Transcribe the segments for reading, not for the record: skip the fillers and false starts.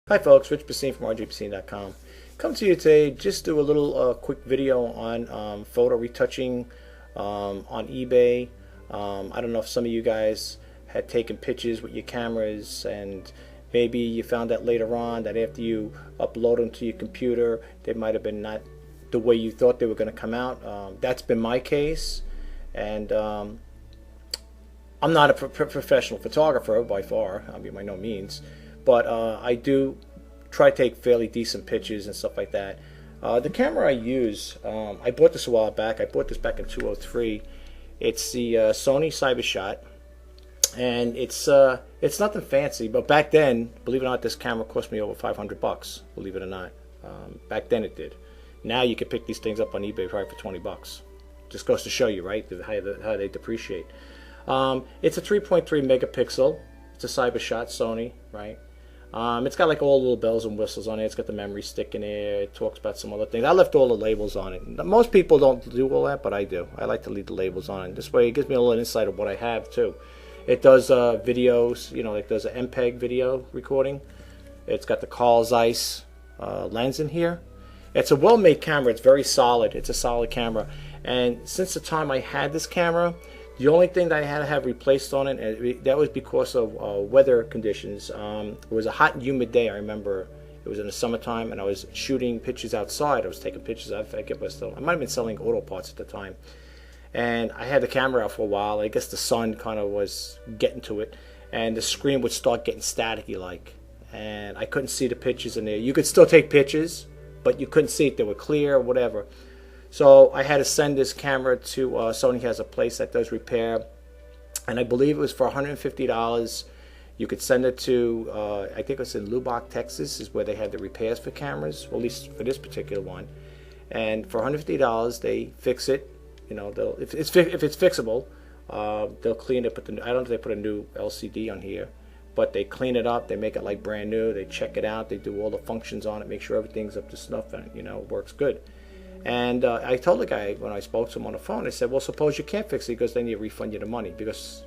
Hi folks, Rich Basine from rjbasine.com. Come to you today, just do a little quick video on photo retouching on eBay. I don't know if some of you guys had taken pictures with your cameras and maybe you found out later on that after you upload them to your computer they might have been not the way you thought they were going to come out. That's been my case, and I'm not a professional photographer by far, I mean by no means, but I do try to take fairly decent pictures and stuff like that. The camera I use, I bought this a while back. I bought this back in 2003. It's the Sony CyberShot, and it's nothing fancy, but back then, believe it or not, this camera cost me over 500 bucks, believe it or not. Back then it did. Now you can pick these things up on eBay probably for 20 bucks. Just goes to show you, right, how they depreciate. It's a 3.3 megapixel. It's a CyberShot Sony, right? It's got like all the little bells and whistles on it. It's got the memory stick in there. It talks about some other things. I left all the labels on it. Most people don't do all that, but I do. I like to leave the labels on it. This way it gives me a little insight of what I have too. It does videos, you know, it does an MPEG video recording. It's got the Carl Zeiss lens in here. It's a well-made camera. It's very solid. It's a solid camera. And since the time I had this camera, the only thing that I had to have replaced on it, and that was because of weather conditions. It was a hot and humid day. I remember it was in the summertime, and I was shooting pictures outside. I was taking pictures. I might have been selling auto parts at the time, and I had the camera out for a while. I guess the sun kind of was getting to it, and the screen would start getting staticky like, and I couldn't see the pictures in there. You could still take pictures, but you couldn't see it. They were clear or whatever. So I had to send this camera to Sony has a place that does repair, and I believe it was for $150. You could send it to, I think it was in Lubbock, Texas, is where they had the repairs for cameras, or at least for this particular one. And for $150, they fix it. You know, if it's fixable, they'll clean it. I don't know if they put a new LCD on here, but they clean it up. They make it like brand new. They check it out. They do all the functions on it, make sure everything's up to snuff, and it works good. And I told the guy when I spoke to him on the phone, I said, well, suppose you can't fix it, because then you refund you the money, because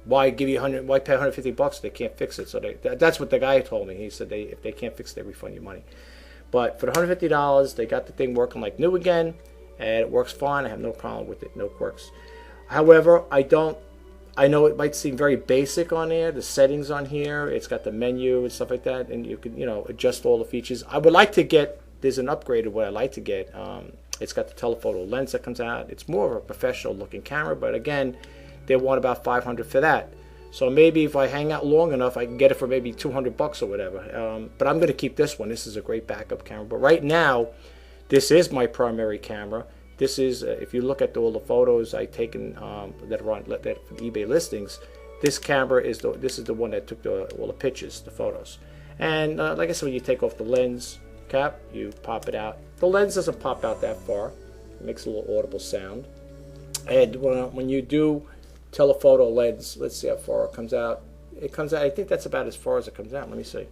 why pay 150 bucks if they can't fix it? So that's what the guy told me. He said if they can't fix it, they refund you money. But for the $150, they got the thing working like new again, and it works fine. I have no problem with it, no quirks. However, I know it might seem very basic on there, the settings on here, it's got the menu and stuff like that, and you can adjust all the features. I would like to get, there's an upgrade of what I like to get. It's got the telephoto lens that comes out. It's more of a professional looking camera, but again, they want about 500 for that. So maybe if I hang out long enough, I can get it for maybe 200 bucks or whatever. But I'm going to keep this one. This is a great backup camera. But right now, this is my primary camera. This is, if you look at all the photos I've taken that are on eBay listings, this camera is the one that took all the pictures, the photos. And like I said, when you take off the lens cap, you pop it out. The lens doesn't pop out that far. It makes a little audible sound. And when you do telephoto lens, let's see how far it comes out. It comes out, I think that's about as far as it comes out. Let me see.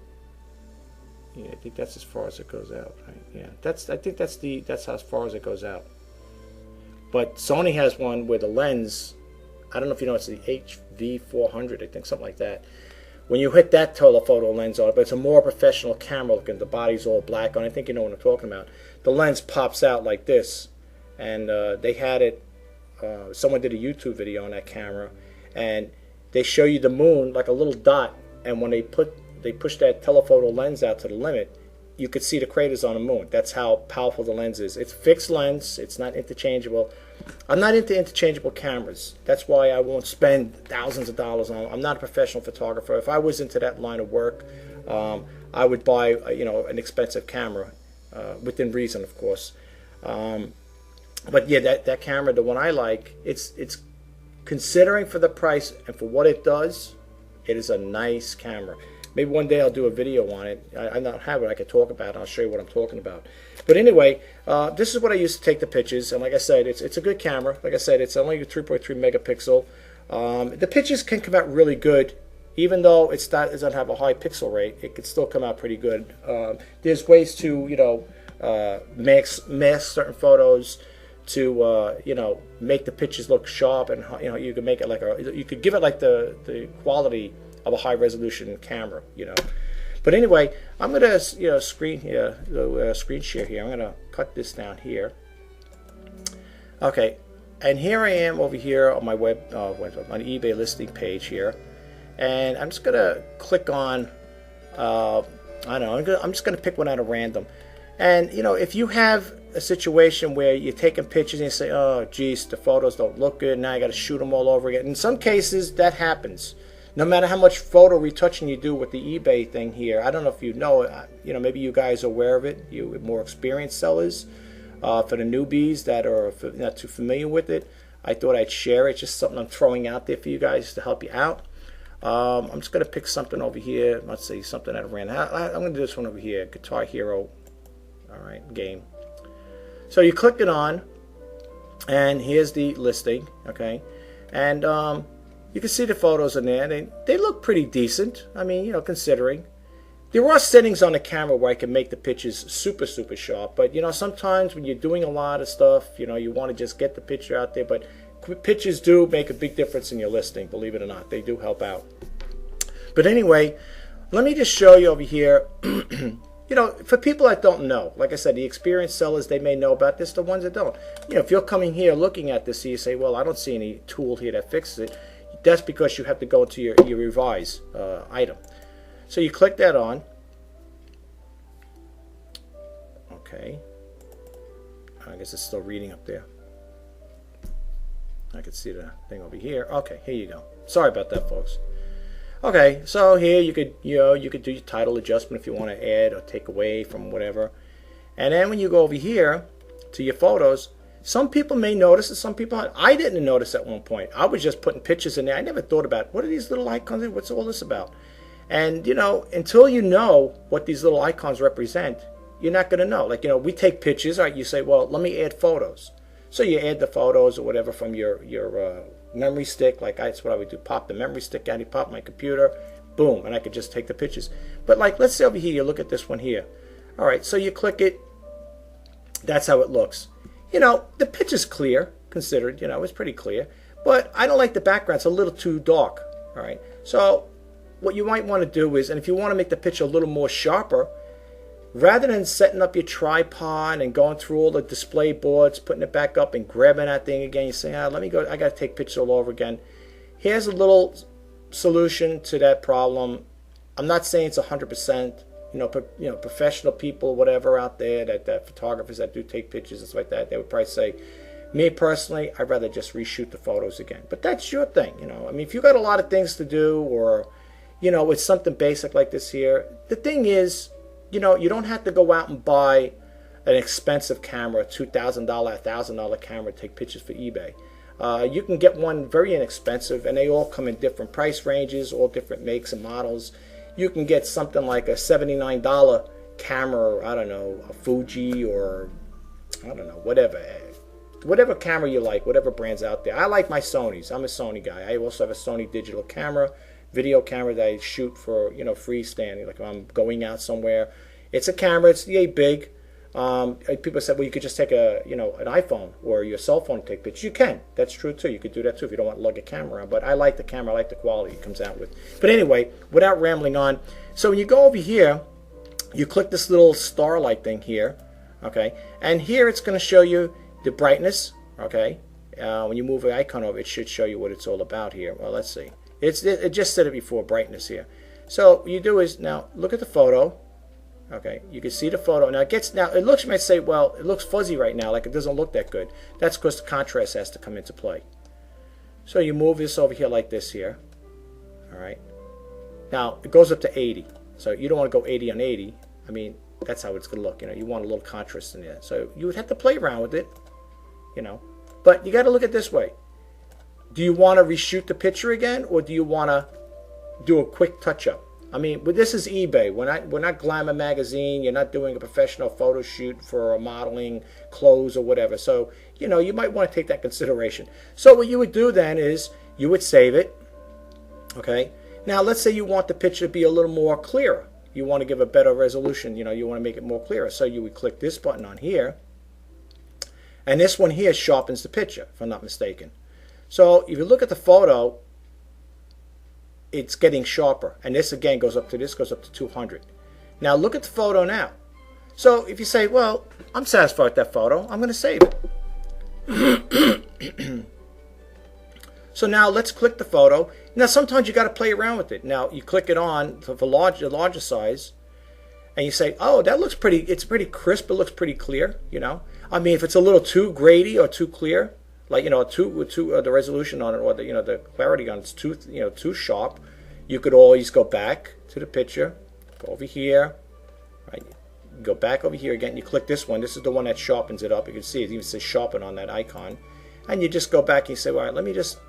Yeah, I think that's as far as it goes out. Right? Yeah, I think that's how as far as it goes out. But Sony has one where the lens, I don't know if you know, it's the HV400, I think, something like that. When you hit that telephoto lens on it, but it's a more professional camera looking, the body's all black on. I think you know what I'm talking about. The lens pops out like this, and they had it. Someone did a YouTube video on that camera, and they show you the moon like a little dot. And when they push that telephoto lens out to the limit, you could see the craters on the moon. That's how powerful the lens is. It's fixed lens. It's not interchangeable. I'm not into interchangeable cameras. That's why I won't spend thousands of dollars on them. I'm not a professional photographer. If I was into that line of work, I would buy an expensive camera, within reason, of course. But yeah, that camera, the one I like, it's considering for the price and for what it does, it is a nice camera. Maybe one day I'll do a video on it. I don't have it. I could talk about it. I'll show you what I'm talking about. But anyway, this is what I use to take the pictures. And like I said, it's a good camera. Like I said, it's only a 3.3 megapixel. The pictures can come out really good. Even though it doesn't have a high pixel rate, it can still come out pretty good. There's ways to, mask certain photos to, make the pictures look sharp. And, you can make it like you could give it like the quality of a high resolution camera, But anyway, I'm gonna screen here, screen share here. I'm gonna cut this down here. Okay, and here I am over here on my on eBay listing page here, and I'm just gonna click on I don't know, I'm just gonna pick one out of random. And if you have a situation where you're taking pictures and you say, oh geez, the photos don't look good, now I got to shoot them all over again. In some cases that happens, no matter how much photo retouching you do with the eBay thing here. I don't know if you know, maybe you guys are aware of it, you more experienced sellers. For the newbies that are not too familiar with it, I thought I'd share it. Just something I'm throwing out there for you guys to help you out. I'm just going to pick something over here. Let's see, something at random. I'm going to do this one over here, Guitar Hero. All right, game. So you click it on, and here's the listing. Okay, and you can see the photos in there. They look pretty decent. I mean, considering. There are settings on the camera where I can make the pictures super sharp, but sometimes when you're doing a lot of stuff, you want to just get the picture out there. But pictures do make a big difference in your listing, believe it or not. They do help out. But anyway, let me just show you over here. For people that don't know, like I said, the experienced sellers, they may know about this. The ones that don't, if you're coming here looking at this, you say, well, I don't see any tool here that fixes it. That's because you have to go to your revise item. So you click that on. Okay. I guess it's still reading up there. I can see the thing over here. Okay, here you go. Sorry about that, folks. Okay, so here you could you could do your title adjustment if you want to add or take away from whatever. And then when you go over here to your photos, some people may notice and some people I didn't notice at one point. I was just putting pictures in there. I never thought about what are these little icons? What's all this about? And until you know what these little icons represent, you're not going to know. Like we take pictures. All right, you say, well, let me add photos. So you add the photos or whatever from your memory stick. Like that's what I would do. Pop the memory stick out. You pop my computer, boom, and I could just take the pictures. But like, let's say over here, you look at this one here. All right, so you click it. That's how it looks. The picture's clear, considered. It's pretty clear. But I don't like the background. It's a little too dark. All right, so what you might want to do is, and if you want to make the picture a little more sharper, rather than setting up your tripod and going through all the display boards, putting it back up and grabbing that thing again, you say, let me go, I got to take pictures all over again. Here's a little solution to that problem. I'm not saying it's 100%, professional people, whatever out there, that photographers that do take pictures and stuff like that, they would probably say, me personally, I'd rather just reshoot the photos again. But that's your thing, I mean, if you got a lot of things to do or it's something basic like this here. The thing is, you don't have to go out and buy an expensive camera, $2,000, $1,000 camera to take pictures for eBay. You can get one very inexpensive, and they all come in different price ranges, all different makes and models. You can get something like a $79 camera, or I don't know, a Fuji or I don't know, whatever camera you like, whatever brand's out there. I like my Sonys. I'm a Sony guy. I also have a Sony digital camera. Video camera that I shoot for freestanding, like if I'm going out somewhere. It's a camera. It's big. People said, well, you could just take an iPhone or your cell phone to take pictures. You can. That's true too. You could do that too if you don't want to lug a camera around. But I like the camera. I like the quality it comes out with. But anyway, without rambling on, so when you go over here, you click this little star-like thing here, okay, and here it's going to show you the brightness, okay. When you move the icon over, it should show you what it's all about here. Well, let's see. It just said it before, brightness here. So what you do is now look at the photo. Okay, you can see the photo. Now it looks, you might say, well, it looks fuzzy right now, like it doesn't look that good. That's because the contrast has to come into play. So you move this over here like this here. All right. Now it goes up to 80. So you don't want to go 80 on 80. I mean, that's how it's going to look. You want a little contrast in there. So you would have to play around with it. But you got to look at it this way. Do you want to reshoot the picture again, or do you want to do a quick touch-up? I mean, but this is eBay. We're not Glamour magazine. You're not doing a professional photo shoot for modeling clothes or whatever. So, you might want to take that consideration. So what you would do then is you would save it. Okay. Now, let's say you want the picture to be a little more clearer. You want to give a better resolution. You want to make it more clearer. So you would click this button on here. And this one here sharpens the picture, if I'm not mistaken. So if you look at the photo, it's getting sharper. And this again goes up to 200. Now look at the photo now. So if you say, well, I'm satisfied with that photo, I'm going to save it. So now let's click the photo. Now sometimes you got to play around with it. Now you click it on for the larger size, and you say, oh, that looks pretty. It's pretty crisp. It looks pretty clear. You know, I mean, if it's a little too grady or too clear, like the resolution on it or the clarity on it's too sharp, you could always go back to the picture, go over here, right? Go back over here again. You click this one. This is the one that sharpens it up. You can see it even says sharpen on that icon, and you just go back and you say, all right, let me just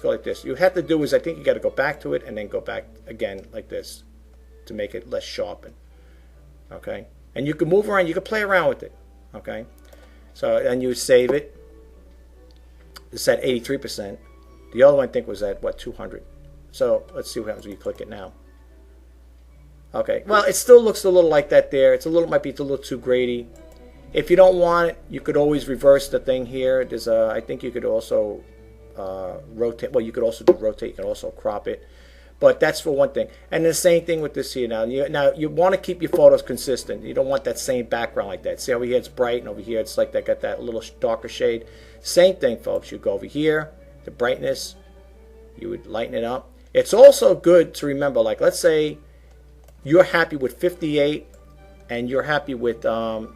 go like this. You have to do is I think you got to go back to it and then go back again like this to make it less sharpened. Okay, and you can move around. You can play around with it. Okay, so then you save it. It's at 83%. The other one I think was at what 200. So let's see what happens when you click it now. Okay, well it still looks a little like that there. It's a little might be a little too grady. If you don't want it, you could always reverse the thing here. There's I think you could also rotate. Well, you could also do rotate. You can also crop it. But that's for one thing. And the same thing with this here now. You want to keep your photos consistent. You don't want that same background like that. See over here it's bright and over here it's like that got that little darker shade. Same thing, folks. You go over here, the brightness, you would lighten it up. It's also good to remember, like let's say you're happy with 58 and you're happy with I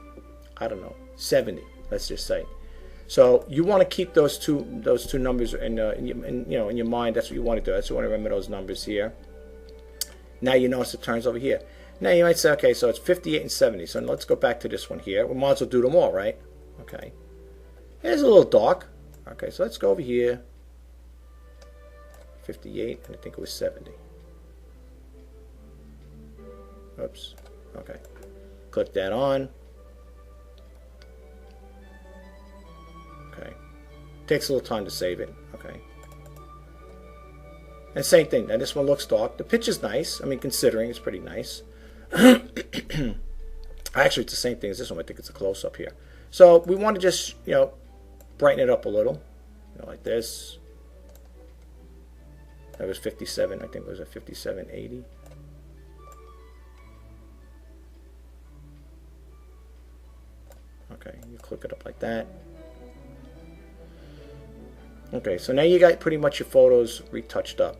don't know, 70, let's just say. So you want to keep those two numbers in your mind. That's what you want to do. That's what you want to remember, those numbers here. Now you notice it turns over here. Now you might say, okay, so it's 58 and 70. So let's go back to this one here. We might as well do them all, right? Okay. It's a little dark. Okay, so let's go over here. 58, and I think it was 70. Oops. Okay. Click that on. Okay. Takes a little time to save it. Okay. And same thing. Now this one looks dark. The picture's nice. I mean, considering it's pretty nice. Actually, it's the same thing as this one. I think it's a close-up here. So we want to just, brighten it up a little. Like this. That was 57. I think it was a 5780. Okay, you click it up like that. Okay, so now you got pretty much your photos retouched up.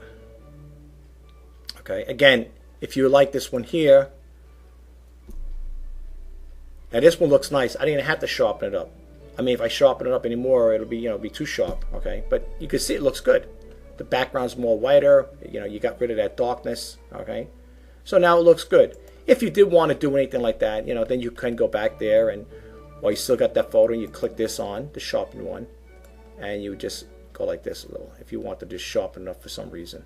Okay, again, if you like this one here, now this one looks nice. I didn't even have to sharpen it up. I mean, if I sharpen it up anymore, it'll be be too sharp. Okay, but you can see it looks good. The background's more whiter. You got rid of that darkness. Okay, so now it looks good. If you did want to do anything like that, then you can go back there and, well, you still got that photo, and you click this on the sharpened one, and you just go like this a little if you want to just sharpen it up for some reason,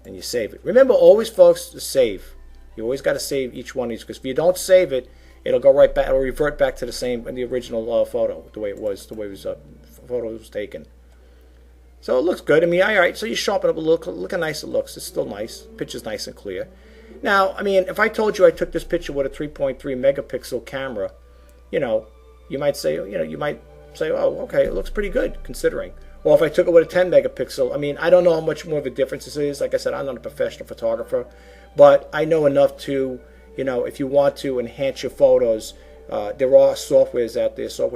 and you save it. Remember always, folks, to save. You always got to save each one of these, because if you don't save it, it'll go right back. It'll revert back to the original photo, the way it was, photo was taken. So it looks good. I mean, all right. So you sharpen up a little. Look how nice it looks. It's still nice. Picture's nice and clear. Now, I mean, if I told you I took this picture with a 3.3 megapixel camera, you might say, oh, okay, it looks pretty good considering. Or if I took it with a 10 megapixel, I mean, I don't know how much more of a difference this is. Like I said, I'm not a professional photographer, but I know enough to, if you want to enhance your photos, there are software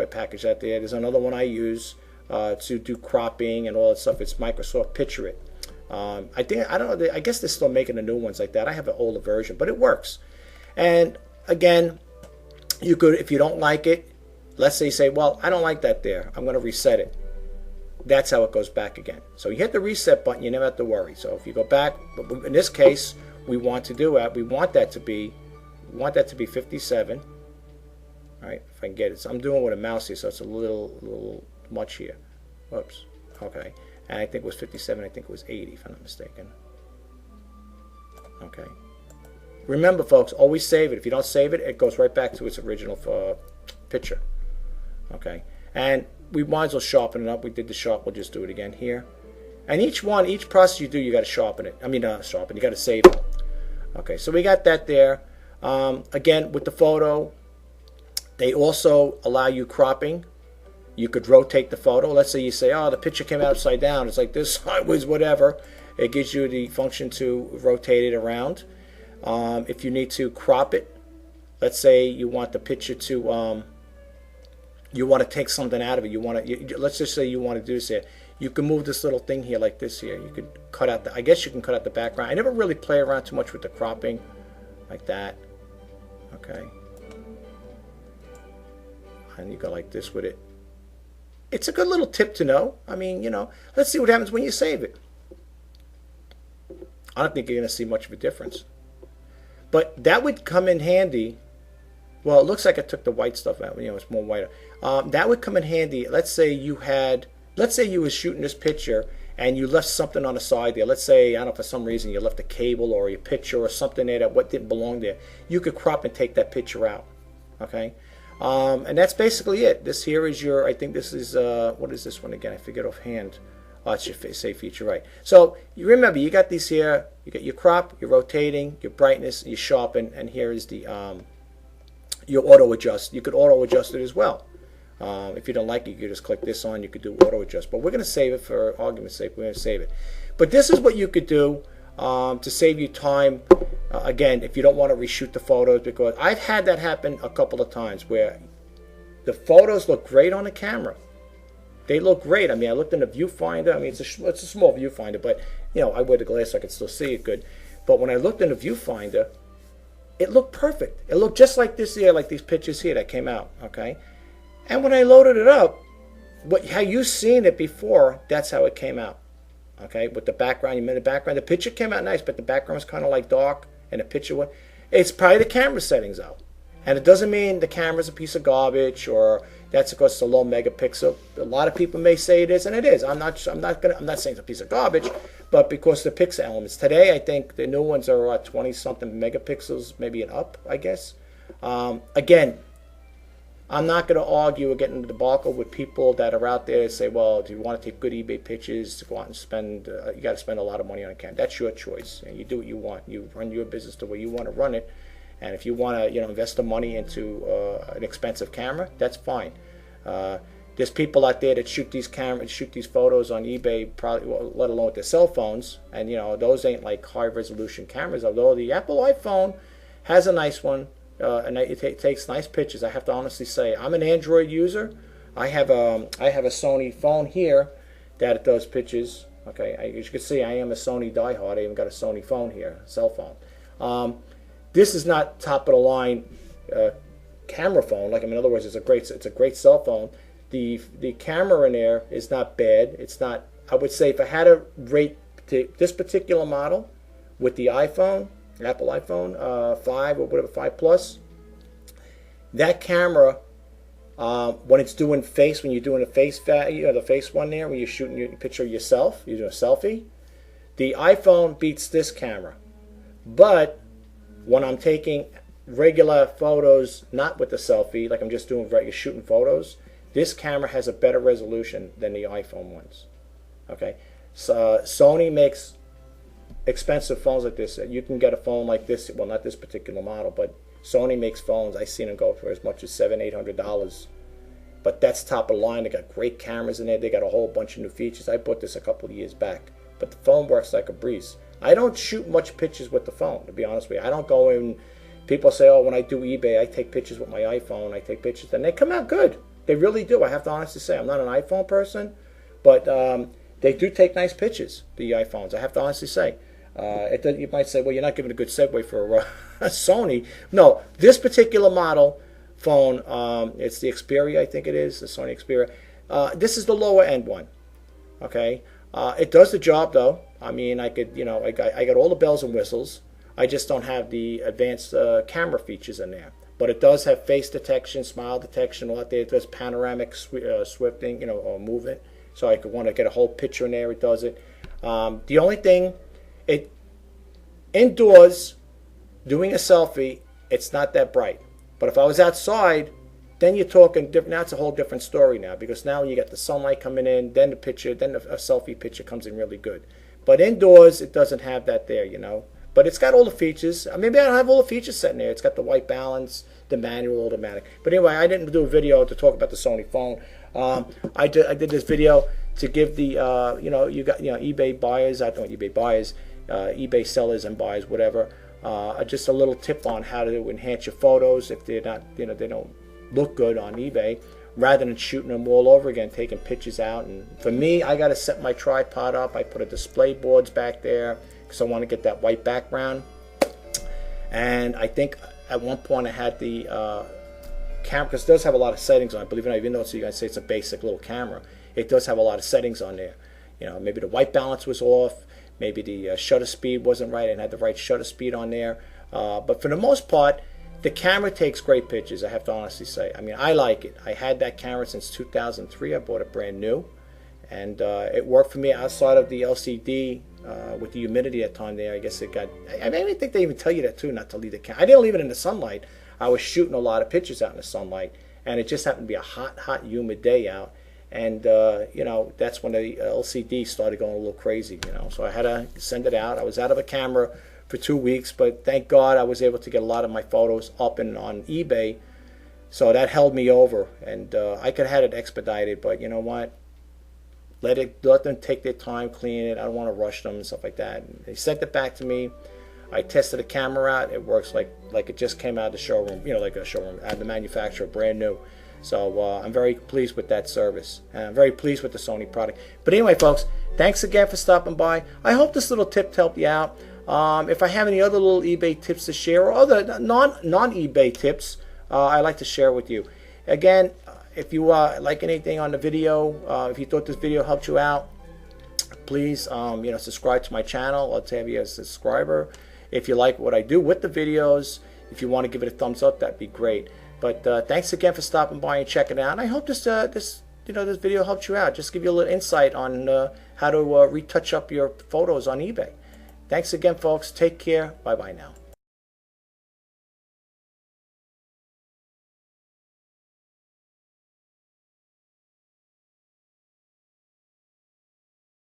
packages out there. There's another one I use to do cropping and all that stuff. It's Microsoft Picture It. I guess they're still making the new ones like that. I have an older version, but it works. And again, you could, if you don't like it, let's say you say, well, I don't like that there. I'm going to reset it. That's how it goes back again. So you hit the reset button, you never have to worry. So if you go back, but in this case, we want that to be 57. All right, if I can get it. So I'm doing it with a mouse here, so it's a little much here. Whoops. Okay. And I think it was 57. I think it was 80, if I'm not mistaken. Okay. Remember, folks, always save it. If you don't save it, it goes right back to its original picture. Okay. And we might as well sharpen it up. We did the sharp. We'll just do it again here. And each process you do, you got to sharpen it. I mean, sharpen. You got to save it. Okay. So we got that there. Again, with the photo, they also allow you cropping. You could rotate the photo. Let's say you say, oh, the picture came out upside down. It's like this, sideways, whatever. It gives you the function to rotate it around. If you need to crop it, let's say you want the picture to, you want to take something out of it. Let's just say you want to do this here. You can move this little thing here like this here. You could cut out I guess you can cut out the background. I never really play around too much with the cropping like that. Okay. And you go like this with it. It's a good little tip to know. I mean, let's see what happens when you save it. I don't think you're going to see much of a difference. But that would come in handy. Well, it looks like I took the white stuff out. It's more whiter. That would come in handy. Let's say you were shooting this picture and you left something on the side there. Let's say, I don't know, for some reason you left a cable or your picture or something there that didn't belong there. You could crop and take that picture out. Okay? And that's basically it. This here is I think this is, what is this one again? I forget offhand. Oh, it's your save feature, right. So you remember, you got these here. You got your crop, your rotating, your brightness, your sharpen, and here is the your auto adjust. You could auto adjust it as well. If you don't like it, you could just click this on. You could do auto adjust. But we're going to save it for argument's sake. We're going to save it. But this is what you could do to save you time. Again, if you don't want to reshoot the photos, because I've had that happen a couple of times where the photos look great on the camera. They look great. I mean, I looked in the viewfinder. I mean, it's a small viewfinder, but I wear the glass so I can still see it good. But when I looked in the viewfinder, it looked perfect. It looked just like this here, like these pictures here that came out. Okay, and when I loaded it up, how you seen it before, that's how it came out. Okay, with the background, you made the background. The picture came out nice, but the background was kind of like dark, and the picture it's probably the camera settings out. And it doesn't mean the camera's a piece of garbage or that's because it's a low megapixel. A lot of people may say it is, and it is. I'm not saying it's a piece of garbage, but because the pixel elements today, I think the new ones are 20-something megapixels, maybe an up, I guess. Again, I'm not going to argue or get into the debacle with people that are out there and say, well, do you want to take good eBay pictures, to go out and spend, you got to spend a lot of money on a camera. That's your choice. You do what you want. You run your business the way you want to run it. And if you want to, invest the money into an expensive camera, that's fine. There's people out there that shoot these photos on eBay, probably, let alone with their cell phones, and those ain't like high-resolution cameras. Although the Apple iPhone has a nice one, and it takes nice pictures. I have to honestly say, I'm an Android user. I have a Sony phone here that it does pictures. Okay, as you can see, I am a Sony diehard. I even got a Sony phone here, cell phone. This is not top of the line camera phone. Like, in other words, it's a great cell phone. The camera in there is not bad. It's not. I would say if I had to rate this particular model with the iPhone, Apple iPhone 5 or whatever, 5 Plus, that camera when it's doing face, when you're doing a face value, the face one there, when you're shooting your picture of yourself, you're doing a selfie, the iPhone beats this camera. But when I'm taking regular photos, not with the selfie, like I'm just doing regular shooting photos, this camera has a better resolution than the iPhone ones. Okay, so Sony makes expensive phones like this. You can get a phone like this, well, not this particular model, but Sony makes phones. I've seen them go for as much as $700-800. But that's top of the line. They got great cameras in there. They got a whole bunch of new features. I bought this a couple of years back. But the phone works like a breeze. I don't shoot much pictures with the phone, to be honest with you. I don't go in. People say, oh, when I do eBay, I take pictures with my iPhone. I take pictures, and they come out good. They really do. I have to honestly say, I'm not an iPhone person, but they do take nice pictures, the iPhones. I have to honestly say. You might say, well, you're not giving a good segue for a Sony. No, this particular model phone, it's the Xperia, I think it is, the Sony Xperia. This is the lower end one. Okay, it does the job though. I mean, I got all the bells and whistles. I just don't have the advanced camera features in there. But it does have face detection, smile detection, all that there. It does panoramic swifting, or movement. So I could want to get a whole picture in there. It does it. The only thing, indoors, doing a selfie, it's not that bright. But if I was outside, then you're talking different. Now it's a whole different story now, because now you get the sunlight coming in, then the picture, then a selfie picture comes in really good. But indoors, it doesn't have that there, But it's got all the features. Maybe I don't have all the features set in there. It's got the white balance, the manual, automatic. But anyway, I didn't do a video to talk about the Sony phone. I did this video to give the you got eBay buyers, I don't know, eBay buyers, eBay sellers and buyers, whatever, just a little tip on how to enhance your photos if they're not, they don't look good on eBay, rather than shooting them all over again, taking pictures out. And for me, I got to set my tripod up. I put a display boards back there because I want to get that white background. And I think at one point I had the camera, because it does have a lot of settings on it. Believe it or not, even though you guys say it's a basic little camera, it does have a lot of settings on there. Maybe the white balance was off, maybe the shutter speed wasn't right, and had the right shutter speed on there. But for the most part, the camera takes great pictures, I have to honestly say. I mean, I like it. I had that camera since 2003. I bought it brand new, and it worked for me outside of the LCD with the humidity at the time there. I guess it got, I don't think they even tell you that too, not to leave the camera. I didn't leave it in the sunlight. I was shooting a lot of pictures out in the sunlight, and it just happened to be a hot, humid day out. And that's when the LCD started going a little crazy. So I had to send it out. I was out of a camera for 2 weeks, but thank God I was able to get a lot of my photos up and on eBay. So that held me over, and I could have had it expedited, but you know what? Let them take their time, clean it. I don't want to rush them and stuff like that. And they sent it back to me. I tested the camera out. It works like it just came out of the showroom, like a showroom, out of the manufacturer, brand new. So I'm very pleased with that service. And I'm very pleased with the Sony product. But anyway, folks, thanks again for stopping by. I hope this little tip helped you out. If I have any other little eBay tips to share, or other non-eBay tips, I like to share with you. Again, if you like anything on the video, if you thought this video helped you out, please subscribe to my channel. I'll tell you as a subscriber. If you like what I do with the videos, if you want to give it a thumbs up, that'd be great. But thanks again for stopping by and checking it out. And I hope this video helped you out. Just give you a little insight on how to retouch up your photos on eBay. Thanks again, folks. Take care. Bye-bye now.